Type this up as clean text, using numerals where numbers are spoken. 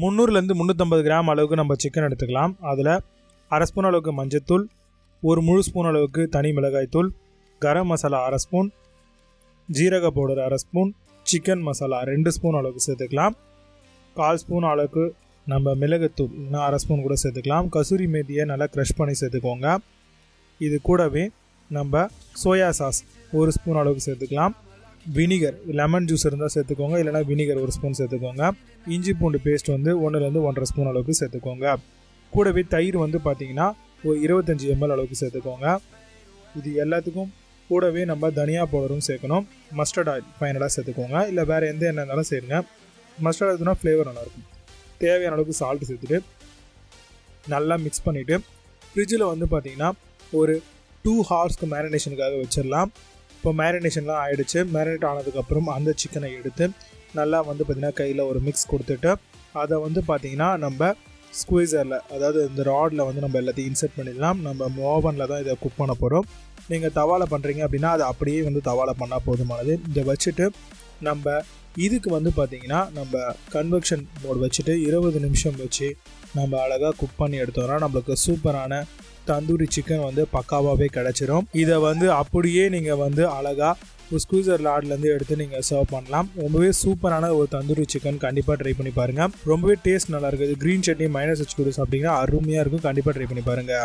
300லேருந்து 350 gram அளவுக்கு நம்ம chicken எடுத்துக்கலாம். அதில் அரை ஸ்பூன் அளவுக்கு மஞ்சத்தூள், ஒரு முழு ஸ்பூன் அளவுக்கு தனி மிளகாய்த்தூள், கரம் மசாலா அரை ஸ்பூன், ஜீரக பவுடர் அரை ஸ்பூன், சிக்கன் மசாலா 2 ஸ்பூன் அளவுக்கு சேர்த்துக்கலாம். 1/4 ஸ்பூன் அளவுக்கு நம்ம மிளகுத்தூள் அரை ஸ்பூன் கூட சேர்த்துக்கலாம். கசூரி மேத்தியை நல்லா க்ரஷ் பண்ணி சேர்த்துக்கோங்க. இது கூடவே நம்ம சோயா சாஸ் 1 ஸ்பூன் அளவுக்கு சேர்த்துக்கலாம். வினிகர், லெமன் ஜூஸ் இருந்தால் சேர்த்துக்கோங்க, இல்லைனா வினிகர் 1 ஸ்பூன் சேர்த்துக்கோங்க. இஞ்சி பூண்டு பேஸ்ட் 1லேருந்து 1.5 ஸ்பூன் அளவுக்கு சேர்த்துக்கோங்க. கூடவே தயிர் பார்த்திங்கன்னா ஒரு 25 ml அளவுக்கு சேர்த்துக்கோங்க. இது எல்லாத்துக்கும் கூடவே நம்ம தனியா பவுடரும் சேர்க்கணும். மஸ்டர்ட் ஆயில் ஃபைனலாக சேர்த்துக்கோங்க, இல்லை வேறு எந்த எண்ணெய் இருந்தாலும் சேருங்க. மஸ்டர்ட் ஆயில்னா ஃப்ளேவர் நல்லாயிருக்கும். தேவையான அளவுக்கு சால்ட்டு சேர்த்துட்டு நல்லா மிக்ஸ் பண்ணிவிட்டு ஃப்ரிட்ஜில் பார்த்திங்கன்னா ஒரு 2 ஹவர்ஸ்க்கு மேரினேஷனுக்காக வச்சிடலாம். இப்போ மேரினேஷன்லாம் ஆகிடுச்சு. மேரினேட் ஆனதுக்கப்புறம் அந்த சிக்கனை எடுத்து நல்லா பார்த்திங்கன்னா கையில் ஒரு மிக்ஸ் கொடுத்துட்டு அதை பார்த்திங்கன்னா நம்ம ஸ்குவீசரில், அதாவது இந்த ராடில் நம்ம எல்லாத்தையும் இன்சர்ட் பண்ணிடலாம். நம்ம ஓவனில் தான் இதை குக் பண்ண போகிறோம். நீங்கள் தவாவில் பண்ணுறீங்க அப்படின்னா அதை அப்படியே தவாவில் பண்ணால் போதுமானது. இதை வச்சுட்டு நம்ம இதுக்கு பார்த்திங்கன்னா நம்ம கன்வெக்ஷன் மோட் வச்சுட்டு 20 நிமிஷம் வச்சு நம்ம அழகாக குக் பண்ணி எடுத்தோம்னா நம்மளுக்கு சூப்பரான தந்தூரி சிக்கன் பக்காவாகவே கிடச்சிரும். இதை அப்படியே நீங்கள் அழகாக ஒரு ஸ்குவீசர் லாட்லேருந்து எடுத்து நீங்கள் சர்வ் பண்ணலாம். ரொம்பவே சூப்பரான ஒரு தந்தூரி சிக்கன் கண்டிப்பாக ட்ரை பண்ணி பாருங்கள். ரொம்பவே டேஸ்ட் நல்லா இருக்குது. க்ரீன் சட்னி மைனஸ் வச்சு கொடுத்து சாப்பிட்டீங்கன்னா அருமையாக இருக்கும். கண்டிப்பாக ட்ரை பண்ணி பாருங்கள்.